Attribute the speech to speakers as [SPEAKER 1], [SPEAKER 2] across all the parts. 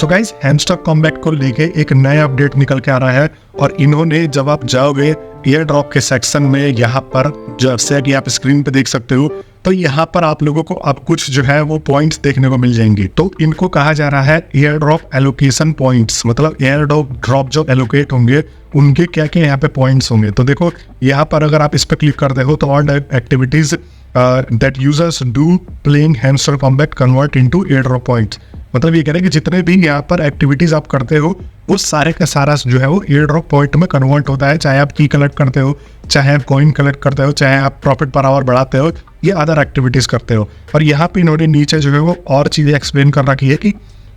[SPEAKER 1] So guys, हैमस्टॉक combat को लेके एक नया अपडेट निकल के आ रहा है और इन्होंने जब आप जाओगे एयर ड्रॉप के सेक्शन में, यहाँ पर जैसे कि आप स्क्रीन पे देख सकते हो, तो यहाँ पर आप लोगों को अब कुछ जो है वो पॉइंट्स देखने को मिल जाएंगे। तो इनको कहा जा रहा है एयर ड्रॉप एलोकेशन पॉइंट्स, मतलब एयर ड्रॉप जो एलोकेट होंगे उनके क्या क्या यहाँ पे पॉइंट्स होंगे। तो देखो यहाँ पर अगर आप इस पर क्लिक करते हो तो all activities that users do playing Hamster Kombat convert into air drop points. मतलब ये कह रहे हैं कि जितने भी यहाँ पर एक्टिविटीज आप करते हो वो सारे का सारा जो है वो एयर ड्रॉप पॉइंट में कन्वर्ट होता है। चाहे आप की कलेक्ट करते हो, चाहे आप कॉइन कलेक्ट करते हो, चाहे आप प्रॉफिट पर आवर बढ़ाते हो, ये अदर एक्टिविटीज करते हो। और यहाँ पे इन्होंने नीचे जो है वो और चीजें एक्सप्लेन कर रखी है कि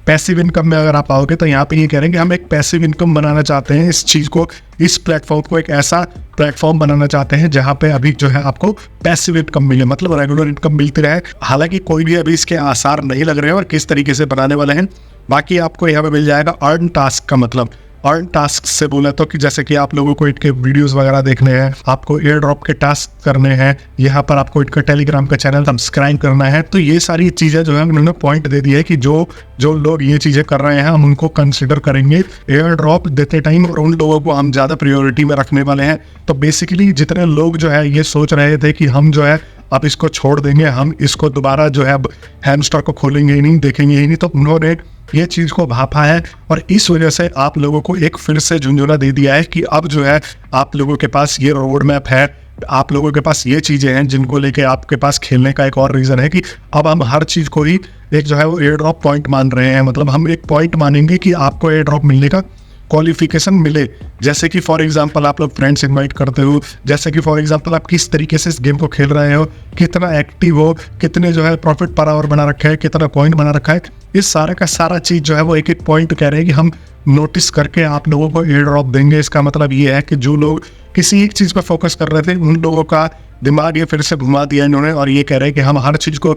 [SPEAKER 1] पैसिव इनकम में अगर आप आओगे तो यहाँ पे ये कह रहे हैं कि हम एक पैसिव इनकम बनाना चाहते हैं। इस चीज को, इस प्लेटफॉर्म को एक ऐसा प्लेटफॉर्म बनाना चाहते हैं जहाँ पे अभी जो है आपको पैसिव इनकम मिले, मतलब रेगुलर इनकम मिलती रहे। हालांकि कोई भी अभी इसके आसार नहीं लग रहे हैं और किस तरीके से बनाने वाले हैं। बाकी आपको यहाँ पे मिल जाएगा अर्न टास्क का मतलब। अर्न टास्क से बोला तो कि जैसे कि आप लोगों को इनके वीडियोस वगैरह देखने हैं, आपको एयर ड्रॉप के टास्क करने हैं, यहाँ पर आपको इनका टेलीग्राम का चैनल सब्सक्राइब करना है। तो ये सारी चीज़ें जो है उन्होंने पॉइंट दे दी है कि जो लोग ये चीज़ें कर रहे हैं हम उनको कंसिडर करेंगे एयर ड्रॉप देते टाइम, और उन लोगों को हम ज़्यादा प्रायोरिटी में रखने वाले हैं। तो बेसिकली जितने लोग जो है ये सोच रहे थे कि हम जो है अब इसको छोड़ देंगे, हम इसको दोबारा जो है हैमस्टॉक को खोलेंगे ही नहीं, देखेंगे ही नहीं, तो उन्होंने ये चीज़ को भापा है और इस वजह से आप लोगों को एक फिर से झुंझुना दे दिया है कि अब जो है आप लोगों के पास ये रोड मैप है, आप लोगों के पास ये चीज़ें हैं जिनको लेके आपके पास खेलने का एक और रीज़न है कि अब हम हर चीज़ को ही एक जो है वो एयर ड्रॉप पॉइंट मान रहे हैं। मतलब हम एक पॉइंट मानेंगे कि आपको एयर ड्रॉप मिलने का क्वालिफिकेशन मिले। जैसे कि फॉर एग्जांपल आप लोग फ्रेंड्स इनवाइट करते हो, जैसे कि फॉर एग्जांपल आप किस तरीके से इस गेम को खेल रहे हो, कितना एक्टिव हो, कितने जो है प्रॉफिट पर आवर बना रखा है, कितना कॉइन बना रखा है, इस सारा का सारा चीज़ जो है वो एक एक पॉइंट कह रहे हैं कि हम नोटिस करके आप लोगों को एयर ड्रॉप देंगे। इसका मतलब ये है कि जो लोग किसी एक चीज़ पर फोकस कर रहे थे उन लोगों का दिमाग ये फिर से घुमा दिया इन्होंने और ये कह रहे हैं कि हम हर चीज़ को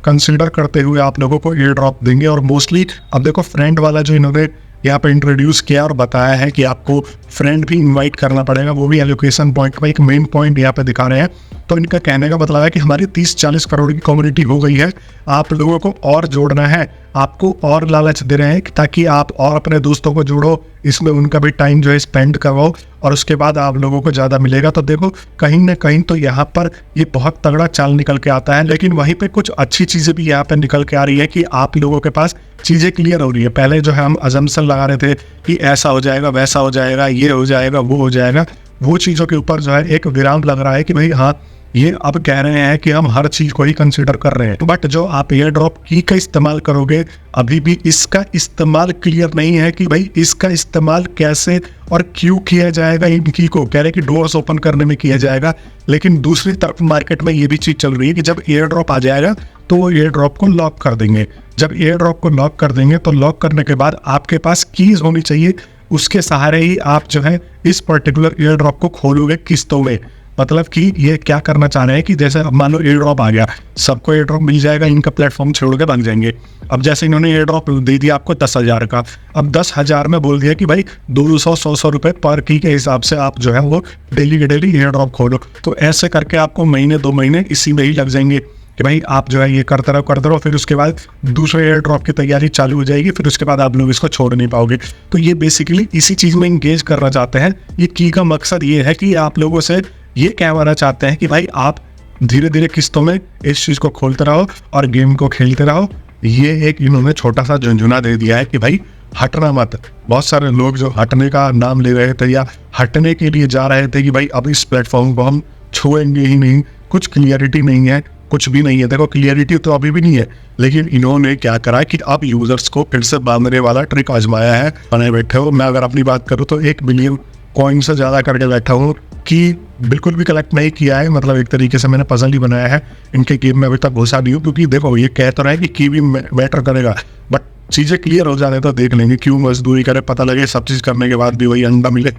[SPEAKER 1] कंसिडर करते हुए आप लोगों को एयर ड्रॉप देंगे। और मोस्टली अब देखो फ्रेंड वाला जो इन्होंने यहाँ पे इंट्रोड्यूस किया और बताया है कि आपको फ्रेंड भी इनवाइट करना पड़ेगा, वो भी एलोकेशन पॉइंट का एक मेन पॉइंट यहाँ पे दिखा रहे हैं। तो इनका कहने का मतलब है कि हमारी 30-40 करोड़ की कम्युनिटी हो गई है, आप लोगों को और जोड़ना है, आपको और लालच दे रहे हैं ताकि आप और अपने दोस्तों को जोड़ो, इसमें उनका भी टाइम जो है स्पेंड करवाओ और उसके बाद आप लोगों को ज़्यादा मिलेगा। तो देखो कहीं ना कहीं तो यहाँ पर ये बहुत तगड़ा चाल निकल के आता है, लेकिन वहीं पे कुछ अच्छी चीज़ें भी यहाँ पे निकल के आ रही है कि आप लोगों के पास चीज़ें क्लियर हो रही है। पहले जो है हम अजम्पशन लगा रहे थे कि ऐसा हो जाएगा, वैसा हो जाएगा, ये हो जाएगा, वो हो जाएगा, वो चीज़ों के ऊपर जो है एक विराम लग रहा है कि भाई हाँ, ये अब कह रहे हैं कि हम हर चीज को ही कंसीडर कर रहे हैं। बट जो आप एयर ड्रॉप की का इस्तेमाल करोगे, अभी भी इसका इस्तेमाल क्लियर नहीं है कि भाई इसका इस्तेमाल कैसे और क्यों किया जाएगा। इन की को कह रहे हैं कि डोर्स ओपन करने में किया जाएगा, लेकिन दूसरी तरफ मार्केट में ये भी चीज चल रही है कि जब एयर ड्रॉप आ जाएगा तो वो एयर ड्रॉप को लॉक कर देंगे। जब एयर ड्रॉप को लॉक कर देंगे तो लॉक करने के बाद आपके पास कीज होनी चाहिए, उसके सहारे ही आप जो है इस पर्टिकुलर एयर ड्रॉप को खोलोगे किस्तों में। मतलब कि ये क्या करना चाह रहे हैं कि जैसे अब मान लो एयर ड्रॉप आ गया, सबको एयर ड्रॉप मिल जाएगा, इनका प्लेटफॉर्म छोड़ के भाग जाएंगे। अब जैसे इन्होंने एयर ड्रॉप दे दिया आपको 10,000 का, अब 10,000 में बोल दिया कि भाई 200-100 रुपए पर की के हिसाब से आप जो है वो डेली के डेली एयर ड्रॉप खोलो। तो ऐसे करके आपको महीने 2 महीने इसी में ही लग जाएंगे कि भाई आप जो है ये करते रहो, फिर उसके बाद दूसरे एयर ड्रॉप की तैयारी चालू हो जाएगी, फिर उसके बाद आप लोग इसको छोड़ नहीं पाओगे। तो ये बेसिकली इसी चीज़ में इंगेज करना चाहते हैं। ये की का मकसद ये है कि आप लोगों से ये कहना चाहते हैं कि भाई आप धीरे धीरे किस्तों में इस चीज़ को खोलते रहो और गेम को खेलते रहो। ये एक इन्होंने छोटा सा झुंझुना दे दिया है कि भाई हटना मत। बहुत सारे लोग जो हटने का नाम ले रहे थे या हटने के लिए जा रहे थे कि भाई अब इस प्लेटफॉर्म को हम छुएंगे ही नहीं, कुछ क्लियरिटी नहीं है, कुछ भी नहीं है। देखो क्लियरिटी तो अभी भी नहीं है, लेकिन इन्होंने क्या करा कि अब यूजर्स को फिर से बांधने वाला ट्रिक आजमाया है। बने बैठे हो, मैं अगर अपनी बात करूँ तो 1 बिलियन कॉइन से ज़्यादा करके बैठा हूँ कि बिल्कुल भी कलेक्ट नहीं किया है। मतलब एक तरीके से मैंने पजल ही बनाया है, इनके गेम में अभी तक घुसा नहीं हूँ, क्योंकि देखो ये कह तो रहा है कि भी मैटर करेगा, बट चीज़ें क्लियर हो जाने तो देख लेंगे, क्यों मजदूरी करे, पता लगे सब चीज़ करने के बाद भी वही अंडा मिले।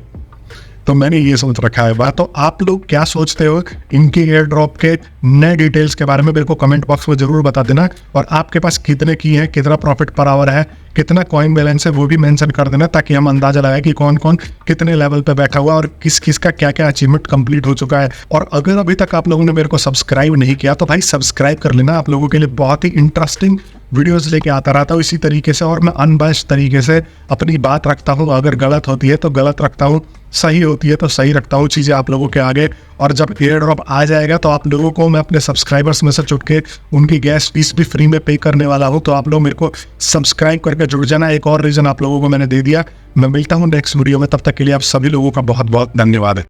[SPEAKER 1] तो मैंने ये सोच रखा है बात। तो आप लोग क्या सोचते हो इनके एयर ड्रॉप के नए डिटेल्स के बारे में मेरे को कमेंट बॉक्स में जरूर बता देना, और आपके पास कितने की है, कितना प्रॉफिट पर आवर है, कितना कॉइन बैलेंस है, वो भी मेंशन कर देना, ताकि हम अंदाजा लगाए कि कौन कौन कितने लेवल पे बैठा हुआ और किस किस का क्या क्या अचीवमेंट कंप्लीट हो चुका है। और अगर अभी तक आप लोगों ने मेरे को सब्सक्राइब नहीं किया तो भाई सब्सक्राइब कर लेना। आप लोगों के लिए बहुत ही इंटरेस्टिंग वीडियोस लेके आता रहता हूँ इसी तरीके से, और मैं अनबैस्ड तरीके से अपनी बात रखता हूँ। अगर गलत होती है तो गलत रखता हूँ, सही होती है तो सही रखता हूँ चीज़ें आप लोगों के आगे। और जब एयर ड्रॉप आ जाएगा तो आप लोगों को मैं अपने सब्सक्राइबर्स में से चुन के उनकी गैस फीस भी फ्री में पे करने वाला हूँ। तो आप लोग मेरे को सब्सक्राइब करके जुड़ जाना। एक और रीज़न आप लोगों को मैंने दे दिया। मैं मिलता हूँ नेक्स्ट वीडियो में, तब तक के लिए आप सभी लोगों का बहुत बहुत धन्यवाद है।